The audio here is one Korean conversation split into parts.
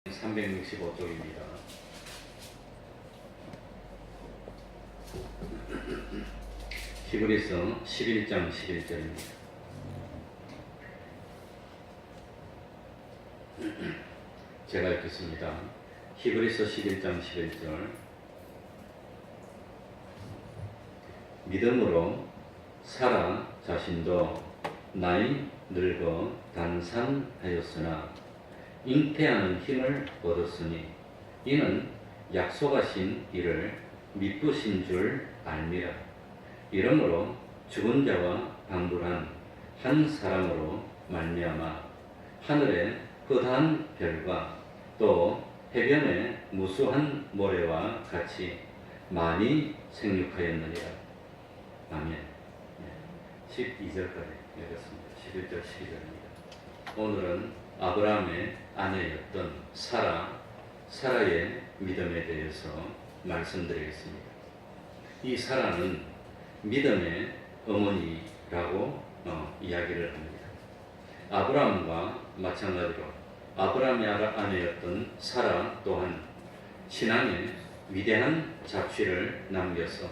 365쪽입니다. 히브리서 11장 11절입니다. 제가 읽겠습니다. 히브리서 11장 11절. 믿음으로 사라 자신도 나이 늙어 단산하였으나 잉태하는 힘을 얻었으니 이는 약속하신 이를 미쁘신 줄 알미라. 이러므로 죽은 자와 방불한 한 사람으로 말미암아 하늘의 흐한 별과 또 해변의 무수한 모래와 같이 많이 생육하였느니라. 아멘. 12절까지 읽었습니다. 11절 12절입니다. 오늘은 아브라함의 아내였던 사라의 믿음에 대해서 말씀드리겠습니다. 이 사라는 믿음의 어머니라고 이야기를 합니다. 아브라함과 마찬가지로 아브라함의 아내였던 사라 또한 신앙의 위대한 잡취를 남겨서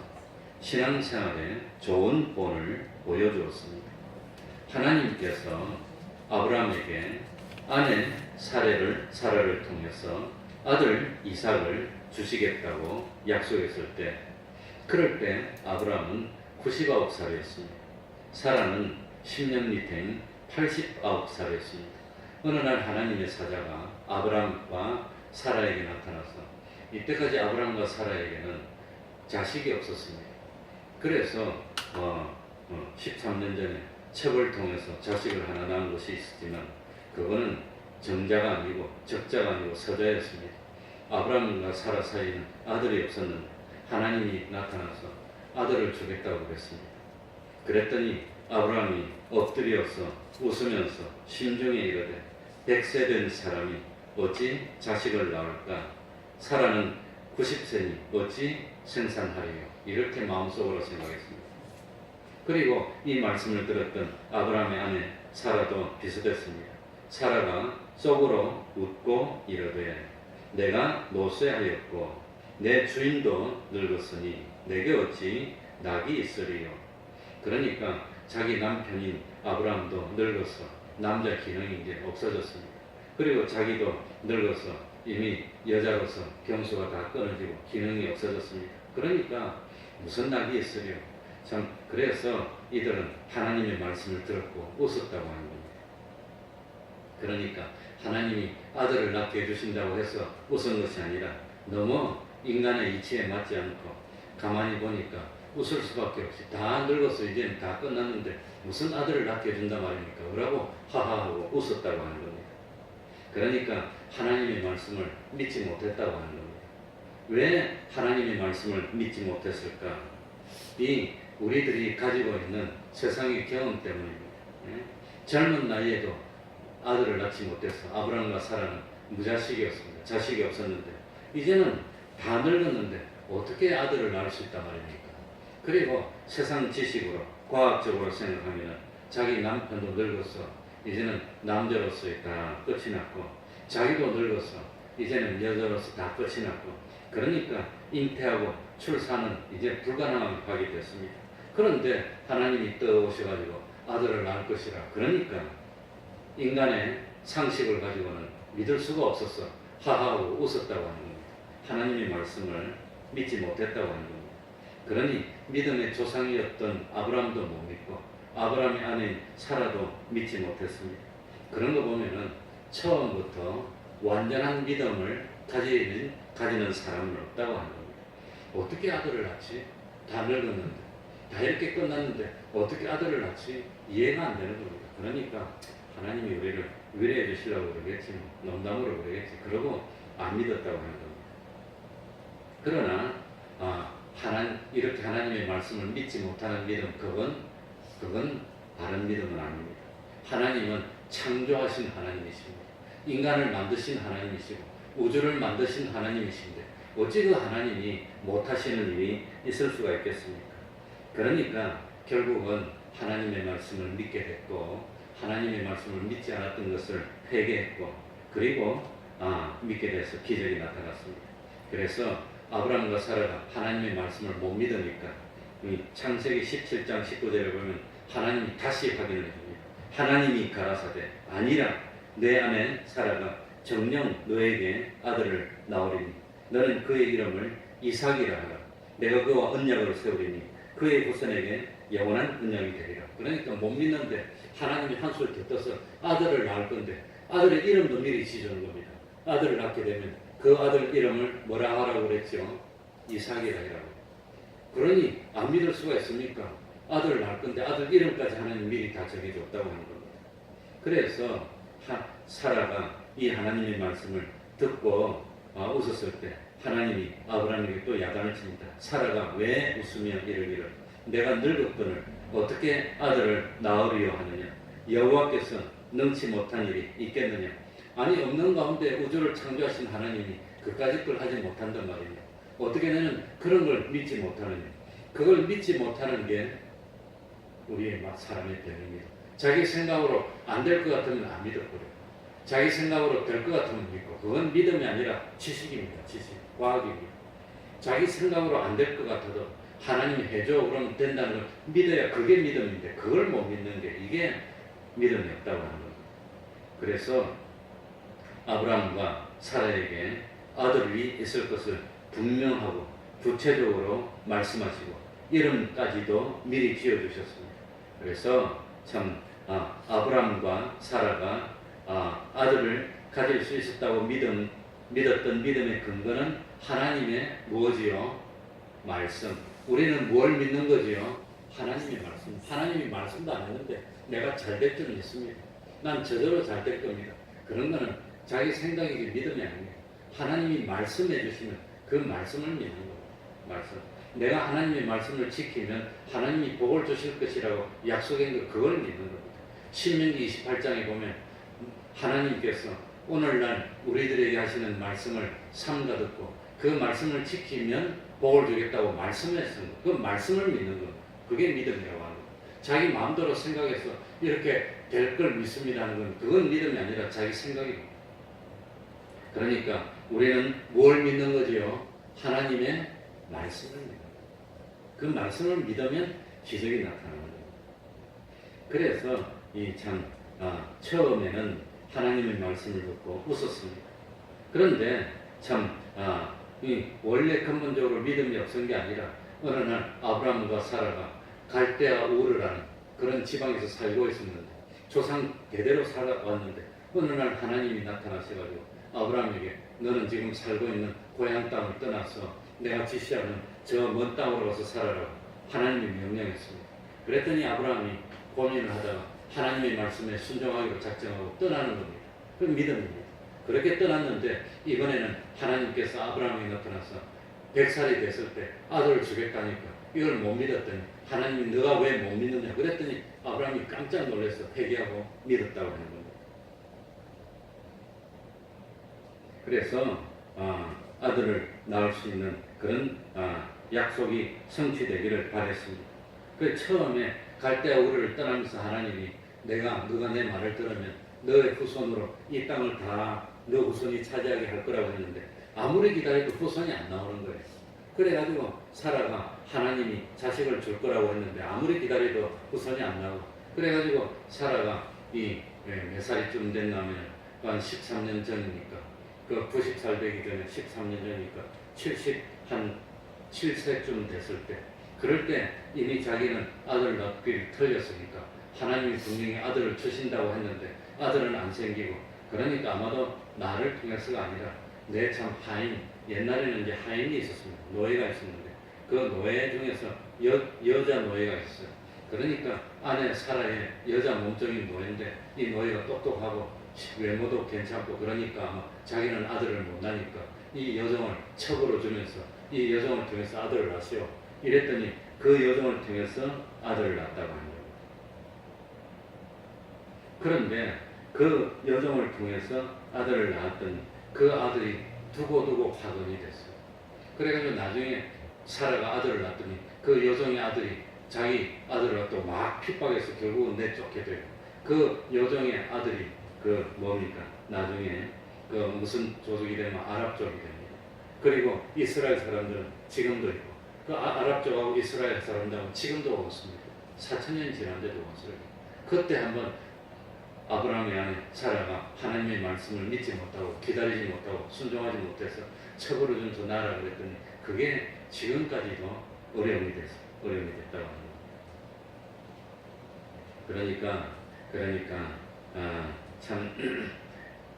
신앙생활에 좋은 본을 보여주었습니다. 하나님께서 아브라함에게 아내 사라를 통해서 아들 이삭을 주시겠다고 약속했을 때, 그럴 때 아브라함은 99살이었습니다. 사라는 10년 밑인 89살이었습니다. 어느 날 하나님의 사자가 아브라함과 사라에게 나타나서, 이때까지 아브라함과 사라에게는 자식이 없었습니다. 그래서 13년 전에 첩을 통해서 자식을 하나 낳은 것이 있었지만 그거는 정자가 아니고 적자가 아니고 서자였습니다. 아브라함과 사라 사이에는 아들이 없었는데 하나님이 나타나서 아들을 주겠다고 그랬습니다. 그랬더니 아브라함이 엎드려서 웃으면서 심중에 이르되 100세 된 사람이 어찌 자식을 낳을까? 사라는 90세니 어찌 생산하리요? 이렇게 마음속으로 생각했습니다. 그리고 이 말씀을 들었던 아브라함의 아내 사라도 비슷했습니다. 사라가 속으로 웃고 이르되 내가 노쇠하였고 내 주인도 늙었으니 내게 어찌 낙이 있으리요? 그러니까 자기 남편인 아브라함도 늙어서 남자 기능이 이제 없어졌습니다. 그리고 자기도 늙어서 이미 여자로서 경수가 다 끊어지고 기능이 없어졌습니다. 그러니까 무슨 낙이 있으리요? 참, 그래서 이들은 하나님의 말씀을 들었고 웃었다고 하는 겁니다. 그러니까 하나님이 아들을 낳게 해주신다고 해서 웃은 것이 아니라 너무 인간의 이치에 맞지 않고 가만히 보니까 웃을 수밖에 없이 다 늙어서 이제는 다 끝났는데 무슨 아들을 낳게 해준단 말입니까? 그러고 하하하고 웃었다고 하는 겁니다. 그러니까 하나님의 말씀을 믿지 못했다고 하는 겁니다. 왜 하나님의 말씀을 믿지 못했을까? 이 우리들이 가지고 있는 세상의 경험 때문입니다. 젊은 나이에도 아들을 낳지 못해서 아브라함과 사라는 무자식이었습니다. 자식이 없었는데 이제는 다 늙었는데 어떻게 아들을 낳을 수 있단 말입니까? 그리고 세상 지식으로 과학적으로 생각하면 자기 남편도 늙어서 이제는 남자로서의 다 끝이 났고 자기도 늙어서 이제는 여자로서 다 끝이 났고 그러니까 잉태하고 출산은 이제 불가능하게 가게 됐습니다. 그런데 하나님이 떠오셔가지고 아들을 낳을 것이라 그러니까 인간의 상식을 가지고는 믿을 수가 없어서 하하하고 웃었다고 하는 겁니다. 하나님의 말씀을 믿지 못했다고 하는 겁니다. 그러니 믿음의 조상이었던 아브라함도 못 믿고 아브라함의 아내인 사라도 믿지 못했습니다. 그런 거 보면은 처음부터 완전한 믿음을 가지는 사람은 없다고 하는 겁니다. 어떻게 아들을 낳지? 다 늙었는데, 다 이렇게 끝났는데 어떻게 아들을 낳지? 이해가 안 되는 겁니다. 그러니까 하나님이 우리를 위로해 주시려고 그러겠지, 농담으로 그러겠지. 그러고 안 믿었다고 하는 겁니다. 그러나 이렇게 하나님의 말씀을 믿지 못하는 믿음, 그건 바른 믿음은 아닙니다. 하나님은 창조하신 하나님이십니다. 인간을 만드신 하나님이시고 우주를 만드신 하나님이신데 어찌 그 하나님이 못하시는 일이 있을 수가 있겠습니까? 그러니까 결국은 하나님의 말씀을 믿게 됐고 하나님의 말씀을 믿지 않았던 것을 회개했고 그리고 믿게 돼서 기적이 나타났습니다. 그래서 아브라함과 사라가 하나님의 말씀을 못 믿으니까 이 창세기 17장 19절에 보면 하나님이 다시 확인을 해줍니다. 하나님이 가라사대 아니라 내 아내 사라가 정녕 너에게 아들을 낳으리니 너는 그의 이름을 이삭이라 하라. 내가 그와 언약을 세우리니 그의 후손에게 영원한 언약이 되리라. 그러니까 못 믿는데 하나님이 한술 더 떠서 아들을 낳을 건데 아들의 이름도 미리 지어주는 겁니다. 아들을 낳게 되면 그 아들 이름을 뭐라 하라고 그랬죠? 이삭이라 하라고. 그러니 안 믿을 수가 있습니까? 아들을 낳을 건데 아들 이름까지 하나님 미리 다 정해줬다고 하는 겁니다. 그래서 사라가 이 하나님의 말씀을 듣고 웃었을 때 하나님이 아브라함에게 또 야단을 칩니다. 사라가 왜 웃으며 이르기를 내가 늙었거늘 어떻게 아들을 낳으리요 하느냐. 여호와께서 능치 못한 일이 있겠느냐. 아니 없는 가운데 우주를 창조하신 하나님이 그까짓 걸 하지 못한단 말이냐. 어떻게 너는 그런 걸 믿지 못하느냐. 그걸 믿지 못하는 게 우리의 사람의 병입니다. 자기 생각으로 안 될 것 같으면 안 믿어버려요. 자기 생각으로 될 것 같으면 믿고. 그건 믿음이 아니라 지식입니다. 지식, 과학입니다. 자기 생각으로 안 될 것 같아도 하나님이 해줘 그러면 된다는 걸 믿어야 그게 믿음인데 그걸 못 믿는 게 이게 믿음이 없다고 하는 거죠. 그래서 아브라함과 사라에게 아들이 있을 것을 분명하고 구체적으로 말씀하시고 이름까지도 미리 지어주셨습니다. 그래서 참 아브라함과 사라가 아들을 가질 수 있었다고 믿었던 믿음의 근거는 하나님의 무엇이요? 말씀. 우리는 뭘 믿는 거지요? 하나님의 말씀. 하나님이 말씀도 안 했는데 내가 잘 될 줄은 있습니다. 난 저절로 잘 될 겁니다. 그런 거는 자기 생각이기 믿음이 아닙니다. 하나님이 말씀해 주시면 그 말씀을 믿는 거예요. 말씀. 내가 하나님의 말씀을 지키면 하나님이 복을 주실 것이라고 약속한 거 그걸 믿는 겁니다. 신명기 28장에 보면 하나님께서 오늘날 우리들에게 하시는 말씀을 삼가 듣고 그 말씀을 지키면 복을 주겠다고 말씀했습니다. 그 말씀을 믿는 겁니다. 그게 믿음이라고 하는 거예요. 자기 마음대로 생각해서 이렇게 될 걸 믿습니다는 건 그건 믿음이 아니라 자기 생각입니다. 그러니까 우리는 뭘 믿는 거지요? 하나님의 말씀을 믿는 거예요. 그 말씀을 믿으면 기적이 나타나는 거예요. 그래서 처음에는 하나님의 말씀을 듣고 웃었습니다. 그런데 원래 근본적으로 믿음이 없은 게 아니라 어느 날 아브라함과 사라가 갈대아 우르라는 그런 지방에서 살고 있었는데 조상 대대로 살아왔는데 어느 날 하나님이 나타나셔가지고 아브라함에게 너는 지금 살고 있는 고향 땅을 떠나서 내가 지시하는 저 먼 땅으로 가서 살아라고 하나님이 명령했습니다. 그랬더니 아브라함이 고민을 하다가 하나님의 말씀에 순종하기로 작정하고 떠나는 겁니다. 그 믿음입니다. 그렇게 떠났는데 이번에는 하나님께서 아브라함에게 나타나서 100살이 됐을 때 아들을 주겠다니까 이걸 못 믿었더니 하나님이 너가 왜 못 믿느냐 그랬더니 아브라함이 깜짝 놀라서 회개하고 믿었다고 하는 겁니다. 그래서 아들을 낳을 수 있는 그런 약속이 성취되기를 바랬습니다. 그 처음에 갈대아 우르를 떠나면서 하나님이 너가 내 말을 들으면 너의 후손으로 이 땅을 다 너 후손이 차지하게 할 거라고 했는데 아무리 기다려도 후손이 안 나오는 거예요. 그래가지고 사라가 하나님이 자식을 줄 거라고 했는데 아무리 기다려도 후손이 안 나오고 그래가지고 사라가 몇 살이쯤 됐냐면 한 13년 전이니까 그 90살 되기 전에 13년 전이니까 7세쯤 됐을 때 그럴 때 이미 자기는 아들 낳기를 틀렸으니까 하나님이 분명히 아들을 주신다고 했는데 아들은 안 생기고 그러니까 아마도 나를 통해서가 아니라 내 참 하인 옛날에는 이제 하인이 있었습니다. 노예가 있었는데 그 노예 중에서 여자 노예가 있어요. 그러니까 아내 사라의 여자 몸종인 노예인데 이 노예가 똑똑하고 외모도 괜찮고 그러니까 아마 자기는 아들을 못 낳으니까 이 여종을 첩으로 주면서 이 여종을 통해서 아들을 낳으시오. 이랬더니 그 여종을 통해서 아들을 낳았다고 하는 거예요. 그런데 그 여종을 통해서 아들을 낳았더니 그 아들이 두고두고 파손이 됐어요. 그래가지고 나중에 사라가 아들을 낳았더니 그 여종의 아들이 자기 아들을 갖고 막 핍박해서 결국은 내쫓게 돼요. 그 여종의 아들이 나중에 그 무슨 조족이 되면 아랍족이 됩니다. 그리고 이스라엘 사람들은 지금도 있고 그 아랍족하고 이스라엘 사람들은 지금도 원수입니다. 4,000년 지났는데도 원수예요. 그때 한번 아브라함의 아내 사라가 하나님의 말씀을 믿지 못하고 기다리지 못하고 순종하지 못해서 처벌을 준 저 나라 그랬더니 그게 지금까지도 어려움이 됐다고 합니다. 그러니까 참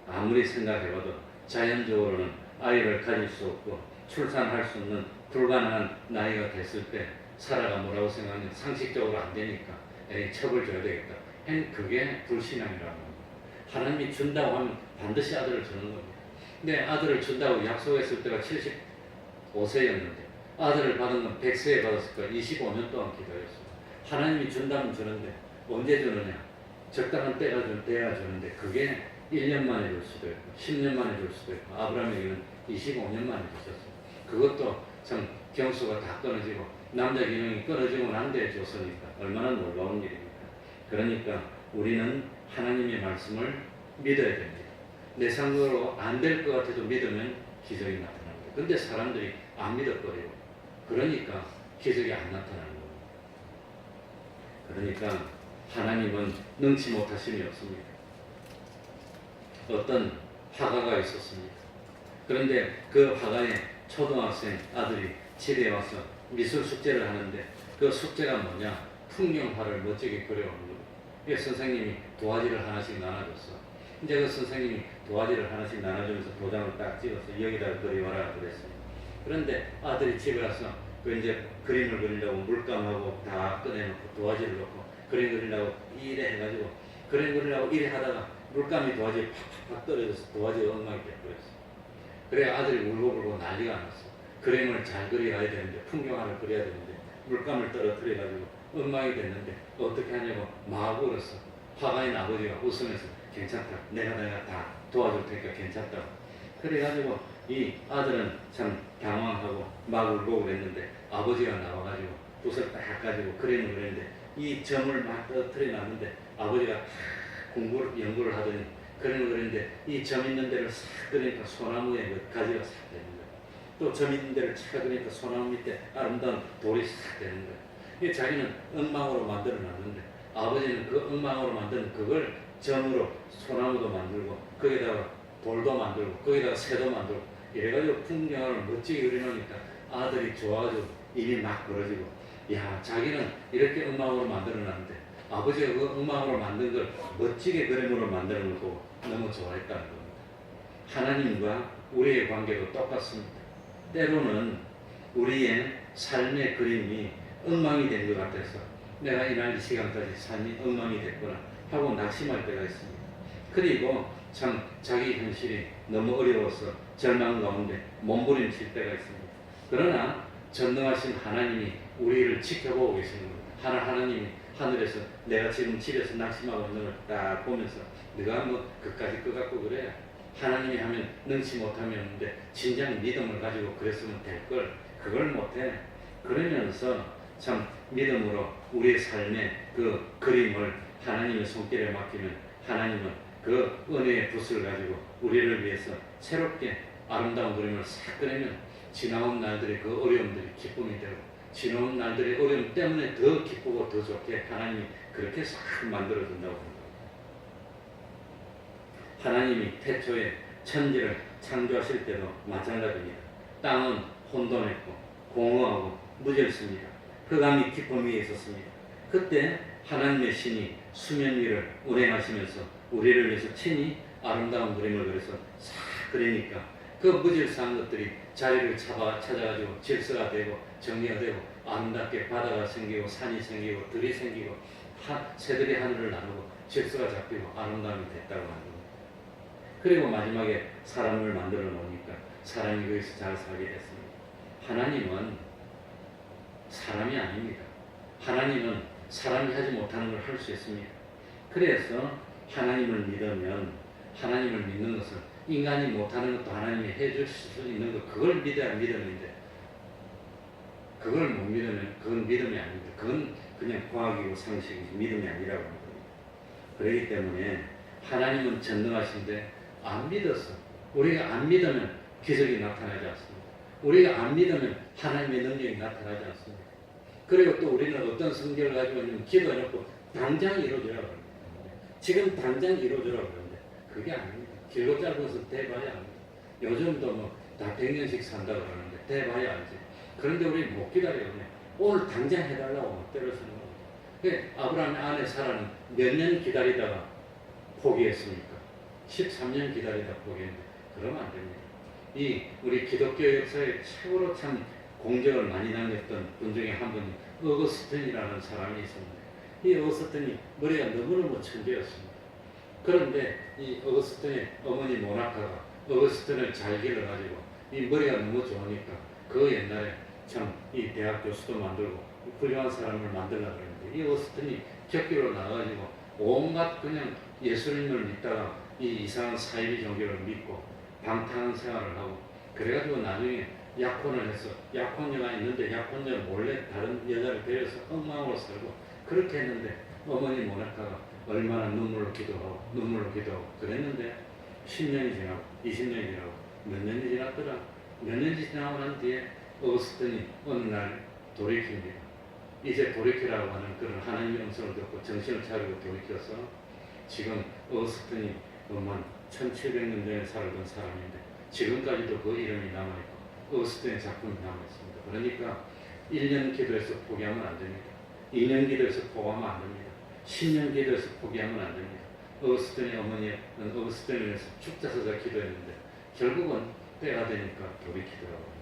아무리 생각해봐도 자연적으로는 아이를 가질 수 없고 출산할 수 없는 불가능한 나이가 됐을 때 사라가 뭐라고 생각하냐, 상식적으로 안 되니까 에이, 첩을 줘야 되겠다. 그게 불신앙이라고 합니다. 하나님이 준다고 하면 반드시 아들을 주는 겁니다. 근데 아들을 준다고 약속했을 때가 75세였는데 아들을 받은 건 100세에 받았을 거야. 25년 동안 기다렸어요. 하나님이 준다면 주는데 언제 주느냐? 적당한 때가 돼야 주는데 그게 1년 만에 줄 수도 있고 10년 만에 줄 수도 있고 아브라함에게는 25년 만에 주셨어요. 그것도 참 경수가 다 끊어지고 남자 기능이 끊어지고 난 데에 줬으니까 얼마나 놀라운 일입니까? 그러니까 우리는 하나님의 말씀을 믿어야 됩니다. 내 상으로 안 될 것 같아도 믿으면 기적이 나타납니다. 근데 사람들이 안 믿어버리고 그러니까 기적이 안 나타나는 겁니다. 그러니까 하나님은 능치 못하심이 없습니다. 어떤 화가가 있었습니다. 그런데 그 화가의 초등학생 아들이 집에 와서 미술 숙제를 하는데 그 숙제가 뭐냐? 풍경화를 멋지게 그려오는 겁니다. 그래서 선생님이 도화지를 하나씩 나눠줬어. 이제 그 선생님이 도화지를 하나씩 나눠주면서 도장을 딱 찍어서 여기다 그려와라 그랬어요. 그런데 아들이 집에 와서 그 이제 그림을 그리려고 물감하고 다 꺼내놓고 도화지를 넣고 그림 그리려고 이래 해가지고 그림 그리려고 이래 하다가 물감이 도화지에 팍팍 떨어져서 도화지가 엉망이 돼버렸어. 그래 아들이 울고불고 난리가 났어. 그림을 잘 그려야 되는데 풍경화를 그려야 되는데 물감을 떨어뜨려가지고 엉망이 됐는데 어떻게 하냐고 막 울었어. 화가인 아버지가 웃으면서 괜찮다. 내가 다 도와줄 테니까 괜찮다고. 그래가지고 이 아들은 참 당황하고 막 울고 그랬는데 아버지가 나와가지고 붓을 딱 가지고 그림을 그렸는데 이 점을 막 떨어뜨려 놨는데 아버지가 연구를 하더니 그림을 그렸는데 이 점 있는 데를 싹 그리니까 소나무에 가지가 싹 되는 거예요. 또 점 있는 데를 쫙 그리니까 소나무 밑에 아름다운 돌이 싹 되는 거예요. 이 자기는 엉망으로 만들어 놨는데 아버지는 그 엉망으로 만든 그걸 점으로 소나무도 만들고 거기다가 돌도 만들고 거기다가 새도 만들고 이래가지고 풍경을 멋지게 그려놓으니까 아들이 좋아가지고 입이 막 벌어지고 야 자기는 이렇게 엉망으로 만들어놨는데 아버지가 그 엉망으로 만든 걸 멋지게 그림으로 만들어놓고 너무 좋아했다는 겁니다. 하나님과 우리의 관계도 똑같습니다. 때로는 우리의 삶의 그림이 엉망이 된 것 같아서 내가 이날 이 시간까지 삶이 엉망이 됐구나 하고 낙심할 때가 있습니다. 그리고 참 자기 현실이 너무 어려워서 절망 가운데 몸부림칠 때가 있습니다. 그러나 전능하신 하나님이 우리를 지켜보고 계시는 겁니다. 하나님이 하늘에서 내가 지금 집에서 낙심하고 있는 걸 딱 보면서 네가 뭐 그까짓 것 같고 그래. 하나님이 하면 능치 못함이 없는데 진정 믿음을 가지고 그랬으면 될 걸 그걸 못해. 그러면서 참 믿음으로 우리의 삶의 그 그림을 하나님의 손길에 맡기면 하나님은 그 은혜의 붓을 가지고 우리를 위해서 새롭게 아름다운 그림을 싹 그리면 지나온 날들의 그 어려움들이 기쁨이 되고 지나온 날들의 어려움 때문에 더 기쁘고 더 좋게 하나님이 그렇게 싹 만들어준다고 합니다. 하나님이 태초에 천지를 창조하실 때도 마찬가지입니다. 땅은 혼돈했고 공허하고 무질습니다. 흑암이 깊음 위에 있었습니다. 그때 하나님의 신이 수면 위를 운행하시면서 우리를 위해서 친히 아름다운 그림을 그려서 싹 그리니까 그 무질서한 것들이 자리를 찾아가지고 질서가 되고 정리가 되고 아름답게 바다가 생기고 산이 생기고 들이 생기고 새들이 하늘을 나누고 질서가 잡히고 아름다움이 됐다고 하는 겁니다. 그리고 마지막에 사람을 만들어 놓으니까 사람이 거기서 잘 살게 됐습니다. 하나님은 사람이 아닙니다. 하나님은 사람이 하지 못하는 걸 할 수 있습니다. 그래서 하나님을 믿으면 하나님을 믿는 것은 인간이 못하는 것도 하나님이 해줄 수 있는 것 그걸 믿어야 믿음인데 그걸 못 믿으면 그건 믿음이 아닙니다. 그건 그냥 과학이고 상식이지 믿음이 아니라고 하는 겁니다. 그렇기 때문에 하나님은 전능하신데 안 믿어서 우리가 안 믿으면 기적이 나타나지 않습니다. 우리가 안 믿으면 하나님의 능력이 나타나지 않습니다. 그리고 또 우리는 어떤 성경을 가지고 있는 기도해놓고 당장 이루어져라 그럽니다. 지금 당장 이루어져라 그러는데 그게 아닙니다. 길고 짧은 것은 대봐야 합니다. 요즘도 뭐 다 100년씩 산다 그러는데 대봐야 알지. 그런데 우리 못 기다려요. 오늘 당장 해달라고 못 때려서는 겁니다. 아브라함의 아내 사라는 몇 년 기다리다가 포기했습니까? 13년 기다리다 포기했는데 그러면 안 됩니다. 이 우리 기독교 역사에 최고로 참 공적을 많이 남겼던 분 중에 한 분이 어거스틴이라는 사람이 있습니다. 이 어거스틴이 머리가 너무너무 천재였습니다. 그런데 이 어거스틴의 어머니 모나카가 어거스틴을 잘 길러가지고 이 머리가 너무 좋으니까 그 옛날에 참 이 대학 교수도 만들고 훌륭한 사람을 만들려고 그랬는데 이 어거스틴이 격기로 나와가지고 온갖 그냥 예수님을 믿다가 이 이상한 사이비 종교를 믿고 방탕한 생활을 하고 그래가지고 나중에 약혼을 해서 약혼녀가 있는데 약혼녀를 몰래 다른 여자를 데려서 엉망으로 살고 그렇게 했는데 어머니 모나카가 얼마나 눈물로 기도하고 그랬는데 10년이 지나고 20년이 지나고 몇 년이 지났더라. 몇 년이 지나고 난 뒤에 어거스틴이 어느 날 돌이킵니다. 이제 돌이키라고 하는 그런 하나님의 음성을 듣고 정신을 차리고 돌이켜서 지금 어거스틴이 1700년 전에 살던 사람인데 지금까지도 그 이름이 남아있고 어거스틴의 작품이 남아있습니다. 그러니까 1년 기도해서 포기하면 안 됩니다. 2년 기도해서 포기하면 안 됩니다. 10년 기도해서 포기하면 안 됩니다. 어거스틴의 어머니는 어거스틴을 위해서 축자서자 기도했는데 결국은 때가 되니까 돌이키더라고요.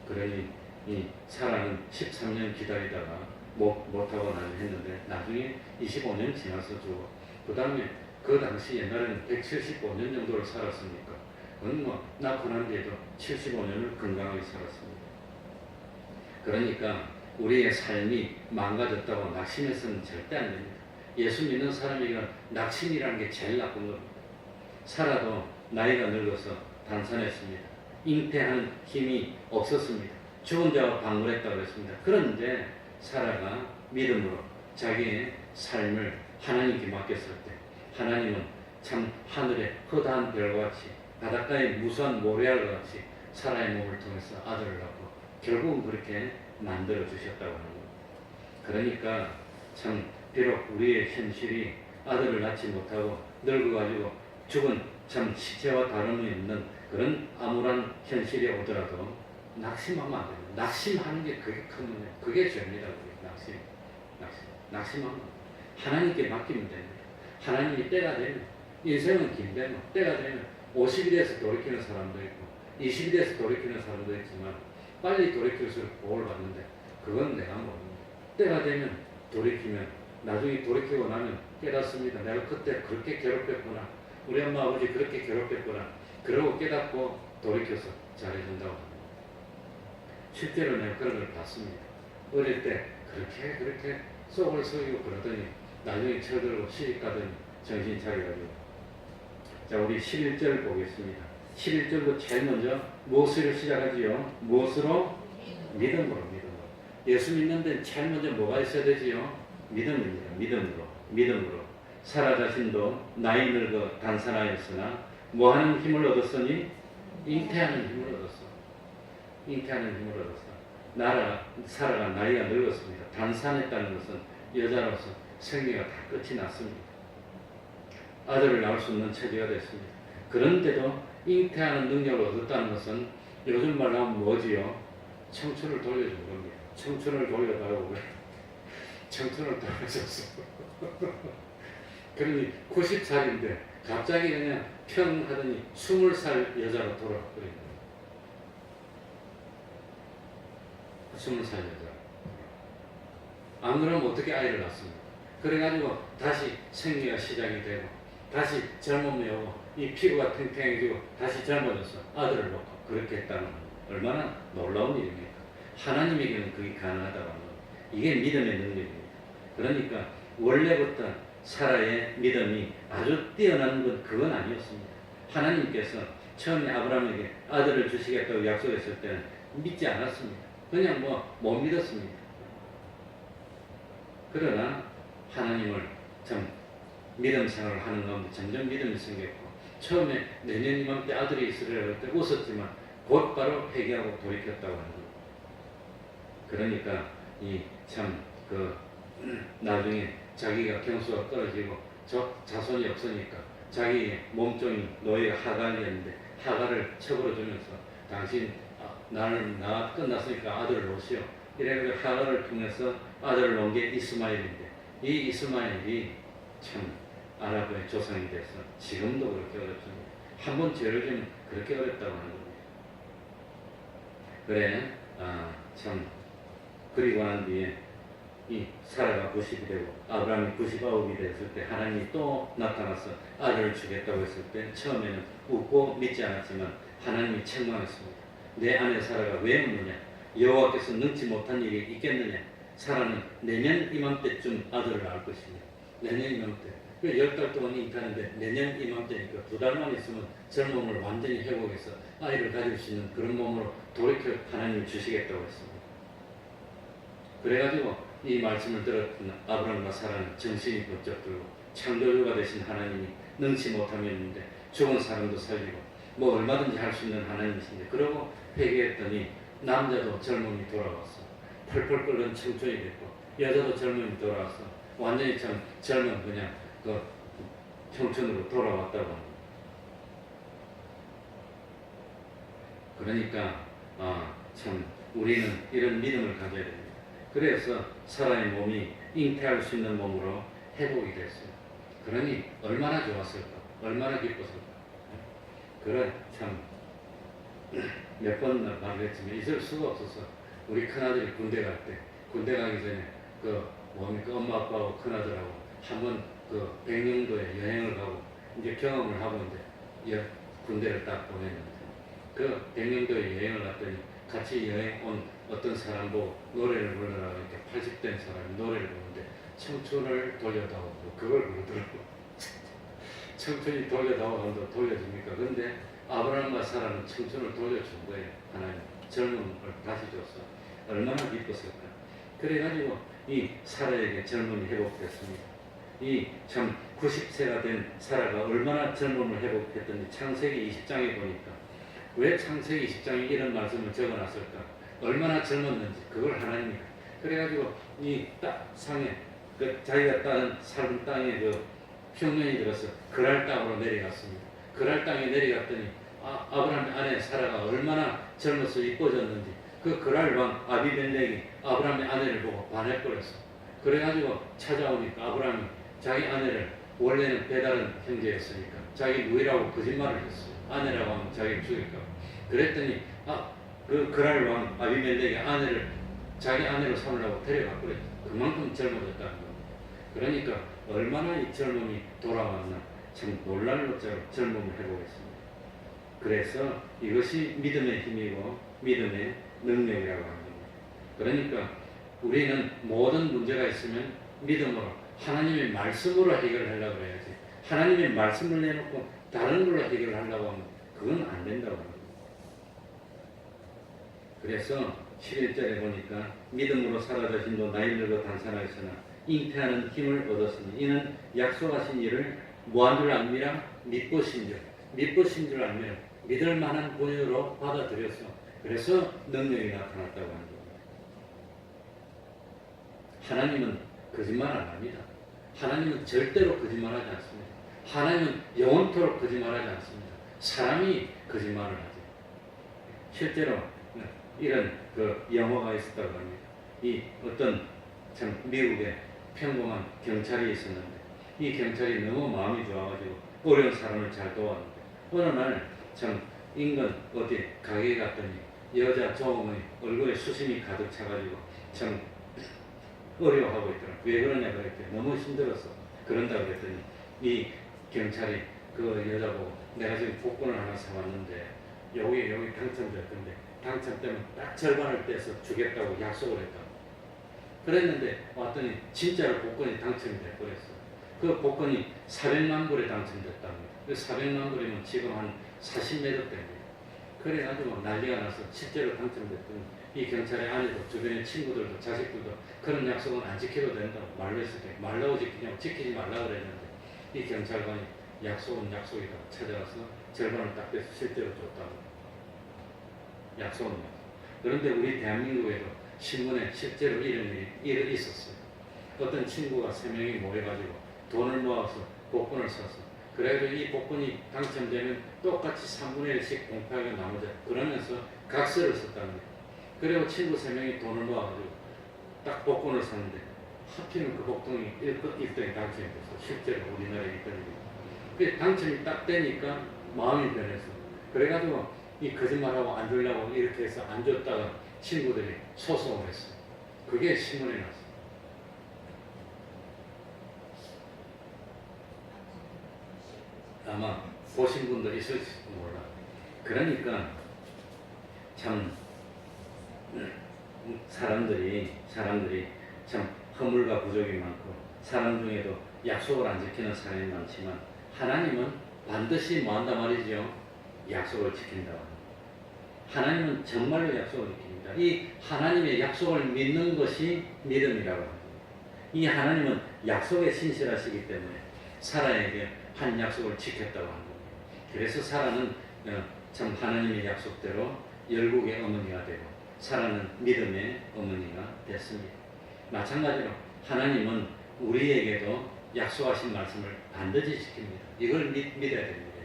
그러니 이 사라는 13년 기다리다가 못하고 했는데 나중에 25년 지나서 주고 그 다음에 그 당시 옛날에는 175년 정도를 살았으니까 그건 뭐 낳고 난 뒤에도 75년을 건강하게 살았습니다. 그러니까 우리의 삶이 망가졌다고 낙심해서는 절대 안 됩니다. 예수 믿는 사람에게 낙심이라는 게 제일 나쁜 겁니다. 사라도 나이가 늙어서 단산했습니다. 잉태하는 힘이 없었습니다. 죽은 자와 방문했다고 했습니다. 그런데 사라가 믿음으로 자기의 삶을 하나님께 맡겼을 때 하나님은 참 하늘의 허다한 별과 같이 바닷가의 무수한 모래알과 같이 사라의 몸을 통해서 아들을 낳고 결국은 그렇게 만들어 주셨다고 하는 겁니다. 그러니까 참 비록 우리의 현실이 아들을 낳지 못하고 늙어가지고 죽은 참 시체와 다름이 없는 그런 암울한 현실이 오더라도 낙심하면 안 됩니다. 낙심하는 게 그게 큰 문제, 그게 죄입니다. 낙심하면 하나님께 맡기면 됩니다. 하나님이 때가 되면 인생은 긴데 뭐 때가 되면 50이 돼서 돌이키는 사람도 있고 20이 돼서 돌이키는 사람도 있지만 빨리 돌이킬수록 복을 받는데 그건 내가 모릅니다. 때가 되면 돌이키면 나중에 돌이키고 나면 깨닫습니다. 내가 그때 그렇게 괴롭혔구나. 우리 엄마 아버지 그렇게 괴롭혔구나. 그러고 깨닫고 돌이켜서 잘해준다고 합니다. 실제로 내가 그런 걸 봤습니다. 어릴 때 그렇게 속을 썩이고 그러더니 나중에 쳐들고 시집가더니 정신 차려가지고. 자, 우리 11절 보겠습니다. 11절도 제일 먼저 무엇으로 시작하지요? 무엇으로? 믿음으로. 예수 믿는 데는 제일 먼저 뭐가 있어야 되지요? 믿음입니다. 믿음으로. 사라 자신도 나이 늙어 단산하였으나 뭐하는 힘을 얻었으니? 잉태하는 힘을 얻었어. 사라가 나이가 늙었습니다. 단산했다는 것은 여자로서 생애가 다 끝이 났습니다. 아들을 낳을 수 없는 처지가 됐습니다. 그런데도 잉태하는 능력을 얻었다는 것은 요즘 말로 하면 뭐지요? 청춘을 돌려준 겁니다. 청춘을 돌려달라고 그래. 청춘을 돌려줬어. 그러니 90살인데 갑자기 그냥 평 하더니 20살 여자로 돌아버립니다. 20살 여자. 안 그러면 어떻게 아이를 낳습니까? 그래가지고 다시 생리가 시작이 되고 다시 젊음이 오고 이 피부가 탱탱해지고 다시 젊어져서 아들을 놓고 그렇게 했다는 얼마나 놀라운 일입니까? 하나님에게는 그게 가능하다고 하는 겁니다. 이게 믿음의 능력입니다. 그러니까 원래부터 사라의 믿음이 아주 뛰어난 건 그건 아니었습니다. 하나님께서 처음에 아브라함에게 아들을 주시겠다고 약속했을 때는 믿지 않았습니다. 그냥 못 믿었습니다. 그러나 하나님을 참 믿음 생활을 하는 가운데 점점 믿음이 생겼고 처음에 내년 이맘때 아들이 있으리라 할 때 웃었지만 곧바로 회개하고 돌이켰다고 하는 거예요. 그러니까 이 참 나중에 자기가 경수가 떨어지고 자손이 없으니까 자기 몸종인 노예가 하갈이었는데 하갈을 척으로 주면서 당신 나 끝났으니까 아들을 놓으시오. 이래서 하갈을 통해서 아들을 놓은 게 이스마엘인데 이 이스마엘이 참 아랍의 조상이 돼서 지금도 그렇게 어렵습니다. 한번 죄를 지면 그렇게 어렵다고 하는 겁니다. 그래 참 그리고 난 뒤에 이 사라가 90이 되고 아브라함이 99이 됐을 때 하나님이 또 나타나서 아들을 주겠다고 했을 때 처음에는 웃고 믿지 않았지만 하나님이 책망했습니다. 내 아내 사라가 왜 묻느냐? 여호와께서 능치 못한 일이 있겠느냐? 사라는 내년 이맘때쯤 아들을 낳을 것이냐? 내년 이맘때. 10달 동안 잉타는데 내년 이맘때니까 2달만 있으면 젊음을 완전히 회복해서 아이를 가질 수 있는 그런 몸으로 돌이켜 하나님이 주시겠다고 했습니다. 그래가지고 이 말씀을 들었던 아브라함과 사라는 정신이 번쩍 들고 창조주가 되신 하나님이 능치 못함이었는데 죽은 사람도 살리고 뭐 얼마든지 할 수 있는 하나님이신데 그러고 회개했더니 남자도 젊음이 돌아왔어. 펄펄 끓는 청춘이 됐고 여자도 젊음이 돌아왔어. 완전히 참 젊은 그냥 그 청춘으로 돌아왔다고 합니다. 그러니까 참 우리는 이런 믿음을 가져야 됩니다. 그래서 사라의 몸이 잉태할 수 있는 몸으로 회복이 됐어요. 그러니 얼마나 좋았을까? 얼마나 기뻤을까? 그런 참 몇 번 말했지만 있을 수가 없어서 우리 큰아들이 군대 갈 때 군대 가기 전에 엄마 아빠하고 큰아들하고 한번 백령도에 여행을 가고 이제 경험을 하고 이제 군대를 딱 보냈는데 그 백령도에 여행을 갔더니 같이 여행 온 어떤 사람 보고 노래를 부르라고 이렇게 80된 사람이 노래를 부르는데 청춘을 돌려다오고 그걸 부르더라고. 청춘이 돌려다오고 돌려줍니까? 근데 아브라함과 사라는 청춘을 돌려준 거예요. 하나님 젊음을 다시 줬어. 얼마나 기뻤을까. 그래가지고 이 사라에게 젊음이 회복됐습니다. 이 참 90세가 된 사라가 얼마나 젊음을 회복했던지 창세기 20장에 보니까 왜 창세기 20장에 이런 말씀을 적어놨을까? 얼마나 젊었는지 그걸 하나님이 그래가지고 이 상에 자기가 살은 땅에 평면이 들어서 그랄 땅으로 내려갔습니다. 그랄 땅에 내려갔더니 아브라함의 아내 사라가 얼마나 젊어서 이뻐졌는지 그 그랄 왕 아비멜렉이 아브라함의 아내를 보고 반해버렸어. 그래가지고 찾아오니까 아브라함이 자기 아내를 원래는 배다른 형제였으니까 자기 누이라고 거짓말을 했어요. 아내라고 하면 자기를 죽일까. 그랬더니 그 그랄 왕 아비멜렉의 아내를 자기 아내로 삼으려고 데려가 버렸어. 그만큼 젊어졌다는 겁니다. 그러니까 얼마나 이 젊음이 돌아왔나 참 놀랄 것처럼 젊음을 회복했습니다. 그래서 이것이 믿음의 힘이고 믿음의 능력이라고 합니다. 그러니까 우리는 모든 문제가 있으면 믿음으로 하나님의 말씀으로 해결을 하려고 해야지 하나님의 말씀을 내놓고 다른 걸로 해결을 하려고 하면 그건 안 된다고 합니다. 그래서 11절에 보니까 믿음으로 살아가신도 나이 늙어 단산하였으나 잉태하는 힘을 얻었으니 이는 약속하신 일을 뭐한 줄 압니라? 믿으신 줄 압니다. 믿을 만한 본유로 받아들였어. 그래서 능력이 나타났다고 하는 겁니다. 하나님은 거짓말 안 합니다. 하나님은 절대로 거짓말하지 않습니다. 하나님은 영원토록 거짓말하지 않습니다. 사람이 거짓말을 하죠. 실제로 이런 영화가 있었다고 합니다. 이 어떤 참 미국에 평범한 경찰이 있었는데 이 경찰이 너무 마음이 좋아가지고 어려운 사람을 잘 도왔는데 어느 날 참 인근 어디 가게에 갔더니 여자 종업원이 얼굴에 수심이 가득 차가지고 참 어려워하고 있더라. 왜 그러냐 그랬더니 너무 힘들었어. 그런다고 그랬더니 이 경찰이 그 여자 보고 내가 지금 복권을 하나 사왔는데 여기 당첨됐던데 당첨되면 딱 절반을 떼서 주겠다고 약속을 했다. 그랬는데 왔더니 진짜로 복권이 당첨이 돼버렸어. 그 복권이 400만 불에 당첨됐답니다. 그 400만 불이면 지금 한 40매도 됩니다. 그래가지고 난리가 나서 실제로 당첨됐더니 이 경찰의 아내도 주변의 친구들도 자식들도 그런 약속은 안 지켜도 된다고 말로 했을 때 말라고 지키지 말라고 그랬는데 이 경찰관이 약속은 약속이다 찾아가서 절반을 딱 빼서 실제로 줬다고. 약속은 약속. 그런데 우리 대한민국에도 신문에 실제로 이런 일이 있었어요. 어떤 친구가 3명이 모여가지고 돈을 모아서 복권을 사서, 그래도 이 복권이 당첨되면 똑같이 3분의 1씩 공표하게 나누자 그러면서 각서를 썼다는 거예요. 그리고 친구 3명이 돈을 모아가지고 딱 복권을 샀는데 하필이면 그 복권이 1등이 당첨이 됐어. 실제로 우리나라에 있던 일이. 그 당첨이 딱 되니까 마음이 변해서, 그래가지고 이 거짓말하고 안 주려고 이렇게 해서 안 줬다가 친구들이 소송을 했어요. 그게 신문에 났어요. 아마 보신 분도 있을지도 몰라. 그러니까 참 사람들이 참 허물과 부족이 많고, 사람 중에도 약속을 안 지키는 사람이 많지만 하나님은 반드시 뭐 한단 말이죠? 약속을 지킨다고. 하나님은 정말로 약속을 지킵니다. 이 하나님의 약속을 믿는 것이 믿음이라고 합니다. 이 하나님은 약속에 신실하시기 때문에 사라에게 한 약속을 지켰다고 합니다. 그래서 사라는 참 하나님의 약속대로 열국의 어머니가 되고 사라는 믿음의 어머니가 됐습니다. 마찬가지로 하나님은 우리에게도 약속하신 말씀을 반드시 지킵니다. 이걸 믿어야 됩니다.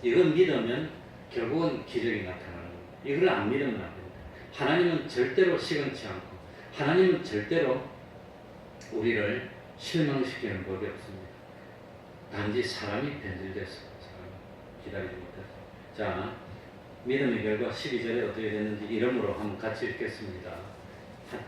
이걸 믿으면 결국은 기적이 나타나는 겁니다. 이걸 안 믿으면 안 됩니다. 하나님은 절대로 시건치 않고, 하나님은 절대로 우리를 실망시키는 법이 없습니다. 단지 사람이 변질됐어요. 사람이 기다리지 못해서. 자, 믿음의 결과 12절에 어떻게 됐는지 이름으로 한번 같이 읽겠습니다.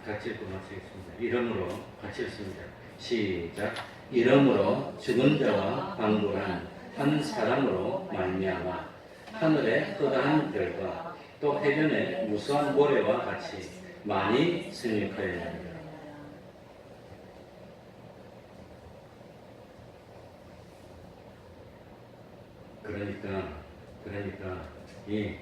같이 읽고 마치겠습니다. 이름으로 같이 읽습니다. 시작. 이름으로 죽은 자와 방불한 한 사람으로 말미암아 하늘의 허다한 별과 또 해변의 무수한 모래와 같이 많이 승리하였느니라. 그러니까 이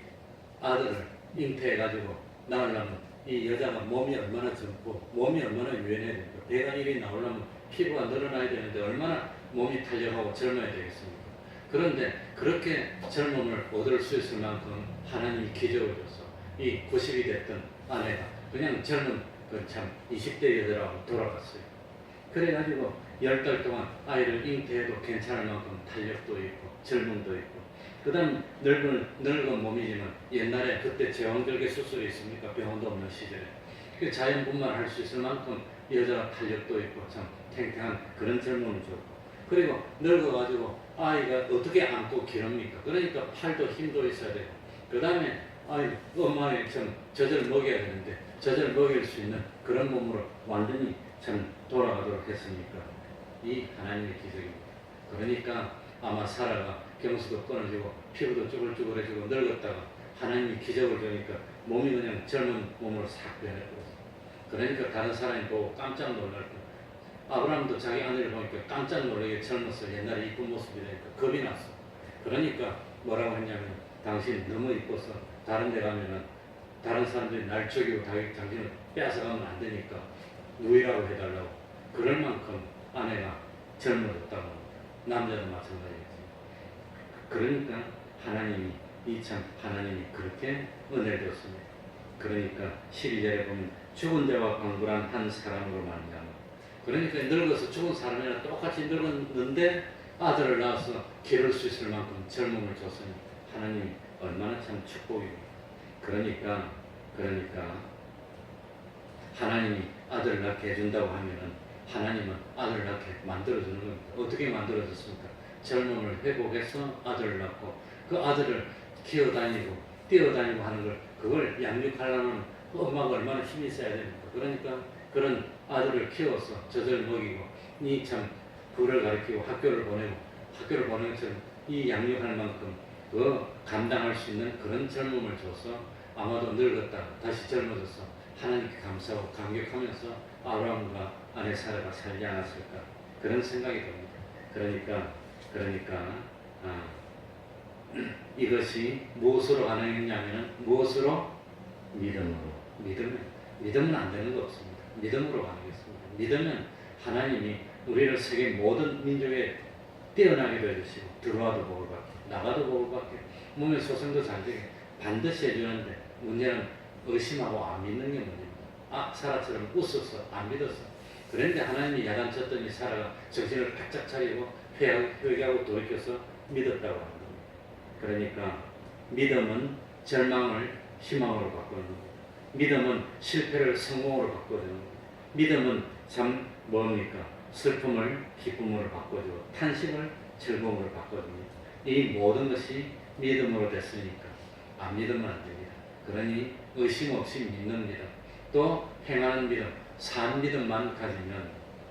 아들을 잉태해가지고 낳으려면 이 여자가 몸이 얼마나 젊고 몸이 얼마나 유연해야 됩니까? 배가 이리 나오려면 피부가 늘어나야 되는데 얼마나 몸이 탄력하고 젊어야 되겠습니까? 그런데 그렇게 젊음을 얻을 수 있을 만큼 하나님이 기적을 줬어. 이 90이 됐던 아내가 그냥 젊은 참 20대 여자라고 돌아갔어요. 그래가지고 10달 동안 아이를 잉태해도 괜찮을 만큼 탄력도 있고 젊음도 있고, 그 다음 늙은 몸이지만 옛날에 그때 제왕절개 수술이 있습니까? 병원도 없는 시절에 그 자연분만할 수 있을 만큼 여자가 탄력도 있고 참 탱탱한 그런 젊음을 줬고, 그리고 늙어가지고 아이가 어떻게 안고 기릅니까? 그러니까 팔도 힘도 있어야 되고, 그 다음에 아이 엄마의 참 젖을 먹여야 되는데 젖을 먹일 수 있는 그런 몸으로 완전히 참 돌아가도록 했으니까 이 하나님의 기적입니다. 그러니까 아마 사라가 경수도 끊어지고 피부도 쭈글쭈글해지고 늙었다가 하나님이 기적을 주니까 몸이 그냥 젊은 몸으로 싹 변해버렸어요. 그러니까 다른 사람이 보고 깜짝 놀랄 거예요. 아브라함도 자기 아내를 보니까 깜짝 놀라게 젊었어. 옛날에 이쁜 모습이 되니까 겁이 났어. 그러니까 뭐라고 했냐면, 당신 너무 이뻐서 다른 데 가면은 다른 사람들이 날 죽이고 당신을 빼앗아가면 안 되니까 누이라고 해달라고. 그럴 만큼 아내가 젊어졌다고 합니다. 남자도 마찬가지겠지. 그러니까 하나님이 하나님이 그렇게 은혜를 줬습니다. 그러니까 12절에 보면 죽은 자와 방불한 한 사람으로 말미암아. 그러니까 늙어서 죽은 사람이랑 똑같이 늙었는데 아들을 낳아서 기를 수 있을 만큼 젊음을 줬으니 하나님이 얼마나 참 축복입니다. 그러니까 하나님이 아들을 낳게 해준다고 하면은 하나님은 아들을 낳게 만들어주는 겁니다. 어떻게 만들어줬습니까? 젊음을 회복해서 아들을 낳고 그 아들을 기어다니고 뛰어다니고 하는 그걸 양육하려면 그 엄마가 얼마나 힘이 있어야 됩니까? 그러니까 그런 아들을 키워서 젖을 먹이고 이 참 불을 가르치고 학교를 보내는 것처럼 이 양육할 만큼 그 감당할 수 있는 그런 젊음을 줘서 아마도 늙었다 다시 젊어져서 하나님께 감사하고 감격하면서 아브라함과 아내 사라가 살지 않았을까, 그런 생각이 듭니다. 그러니까 이것이 무엇으로 가능했냐면 무엇으로? 믿음은 안 되는 거 없습니다. 믿음으로 가능했습니다. 믿으면 하나님이 우리를 세계 모든 민족의 뛰어나기도 해주시고 들어와도 복을 받게 나가도 복을 받게 몸의 소생도 잘 되게 반드시 해주는데 문제는 의심하고 안 믿는 게 문제입니다. 사라처럼 웃어서 안 믿었어. 그런데 하나님이 야단쳤더니 사라가 정신을 바짝 차리고 회개하고 돌이켜서 믿었다고 하는 겁니다. 그러니까 믿음은 절망을 희망으로 바꾸는 겁니다. 믿음은 실패를 성공으로 바꿔주는 겁니다. 믿음은 참 뭡니까? 슬픔을 기쁨으로 바꿔주고 탄식을 즐거움으로 바꿔줍니다. 이 모든 것이 믿음으로 됐으니까 안 믿으면 안 됩니다. 그러니 의심 없이 믿는 믿음, 또 행하는 믿음, 산 믿음만 가지면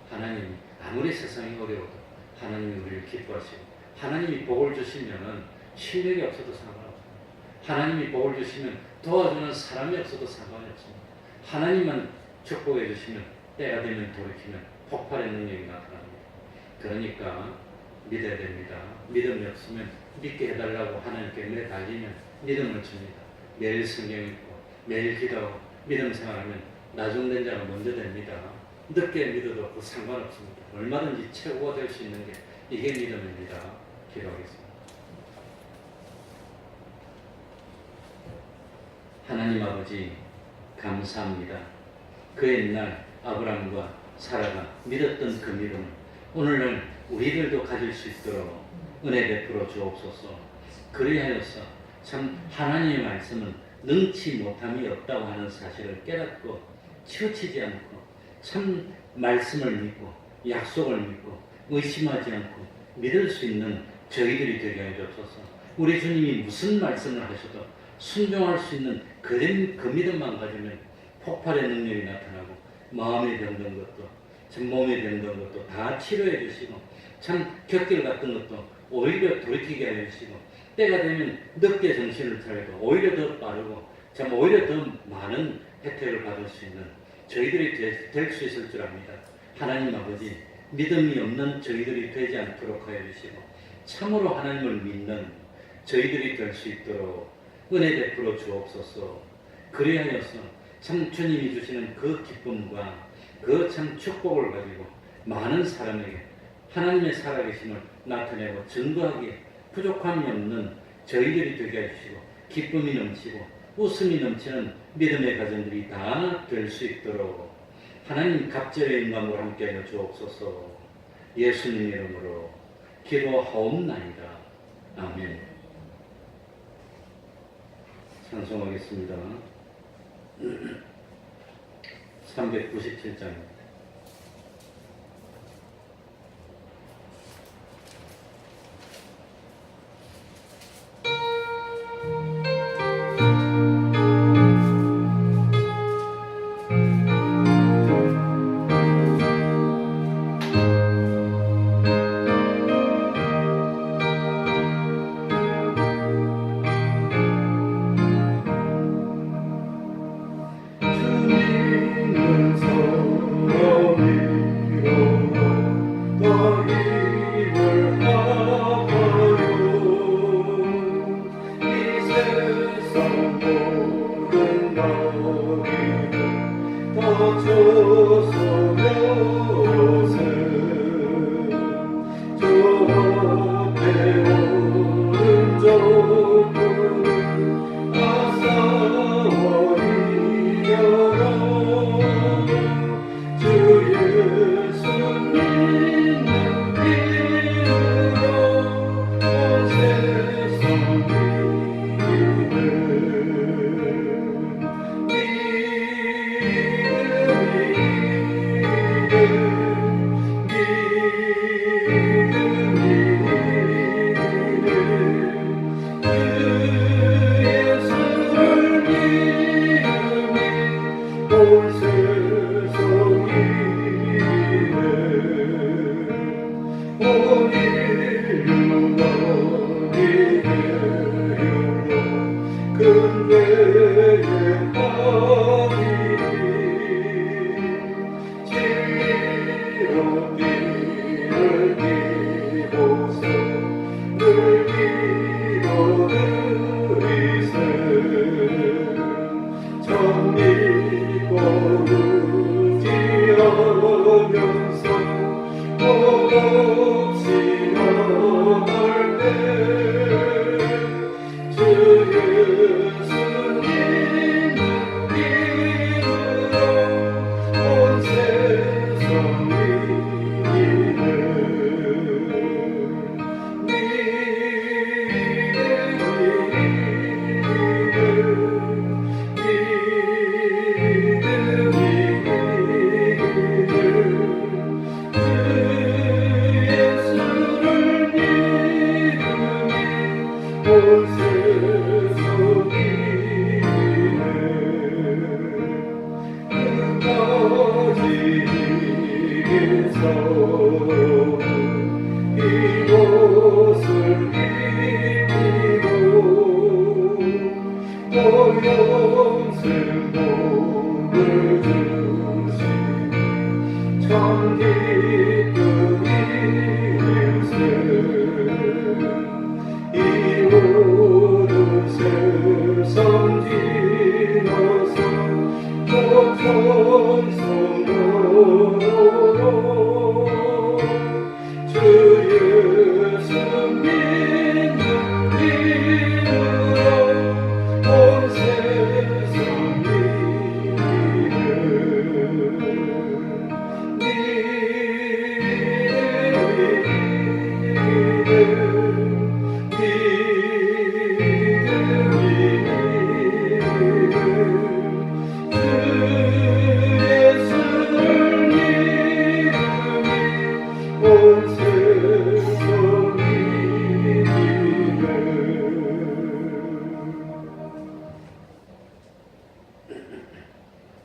하나님이 아무리 세상이 어려워도 하나님이 우리를 기뻐하시고 하나님이 복을 주시면 실력이 없어도 상관없습니다. 하나님이 복을 주시면 도와주는 사람이 없어도 상관이 없습니다. 하나님만 축복해 주시면 때가 되면 돌이키면 폭발의 능력이 나타납니다. 그러니까 믿어야 됩니다. 믿음이 없으면 믿게 해달라고 하나님께 매달리면 믿음을 줍니다. 매일 성경 읽고 매일 기도하고 믿음 생활하면 나중된 자가 먼저 됩니다. 늦게 믿어도 그 상관없습니다. 얼마든지 최고가 될 수 있는 게 이게 믿음입니다. 기도하겠습니다. 하나님 아버지 감사합니다. 그 옛날 아브라함과 사라가 믿었던 그 믿음을 오늘날 우리들도 가질 수 있도록 은혜 베풀어 주옵소서. 그리하여서 참 하나님의 말씀은 능치 못함이 없다고 하는 사실을 깨닫고 치우치지 않고 참 말씀을 믿고 약속을 믿고 의심하지 않고 믿을 수 있는 저희들이 되게 해 주옵소서. 우리 주님이 무슨 말씀을 하셔도 순종할 수 있는 그 믿음만 가지면 폭발의 능력이 나타나고 마음이 병든 것도 참 몸이 병든 것도 다 치료해 주시고 참 곁길 같은 것도 오히려 돌이키게 해 주시고 때가 되면 늦게 정신을 차리고 오히려 더 빠르고 참 오히려 더 많은 혜택을 받을 수 있는 저희들이 될 수 있을 줄 압니다. 하나님 아버지 믿음이 없는 저희들이 되지 않도록 하여 주시고 참으로 하나님을 믿는 저희들이 될 수 있도록 은혜 베풀어 주옵소서. 그리하여서 참 주님이 주시는 그 기쁨과 그 참 축복을 가지고 많은 사람에게 하나님의 살아계심을 나타내고 증거하기에 부족함이 없는 저희들이 되게 해주시고 기쁨이 넘치고 웃음이 넘치는 믿음의 가정들이 다 될 수 있도록 하나님 갑절의 영광으로 함께하여 주옵소서. 예수님 이름으로 기도하옵나이다. 아멘. 찬송하겠습니다. 397장입니다. 오면서 승복을 주신 참 기쁜 일생 이 모든 세상 지나서 저 천성으로 주 예수 믿는 이름으로 온 세상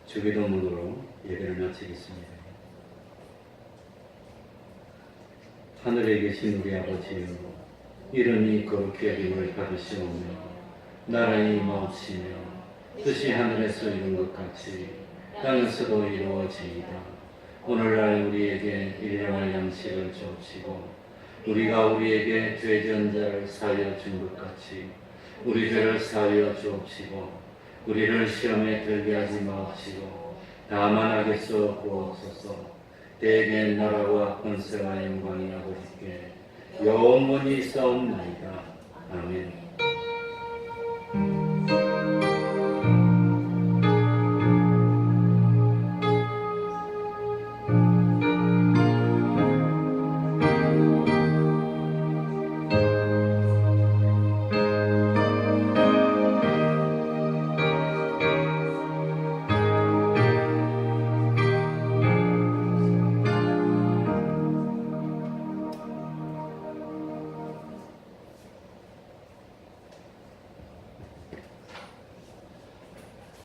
주기도문으로 예배를 마치겠습니다. 하늘에 계신 우리 아버지여, 이름이 거룩히 여김을 받으시오며 나라의 임하옵시며 뜻이 하늘에서 이룬 것 같이 땅에서도 이루어지이다. 오늘날 우리에게 일용할 양식을 주옵시고 우리가 우리에게 죄 지은 자를 사하여 준 것 같이 우리 죄를 사하여 주옵시고 우리를 시험에 들게 하지 마옵시고 다만 악에서 구하옵소서. 대개 나라와 권세와 영광이 아버지께 영원히 있사옵나이다. 아멘.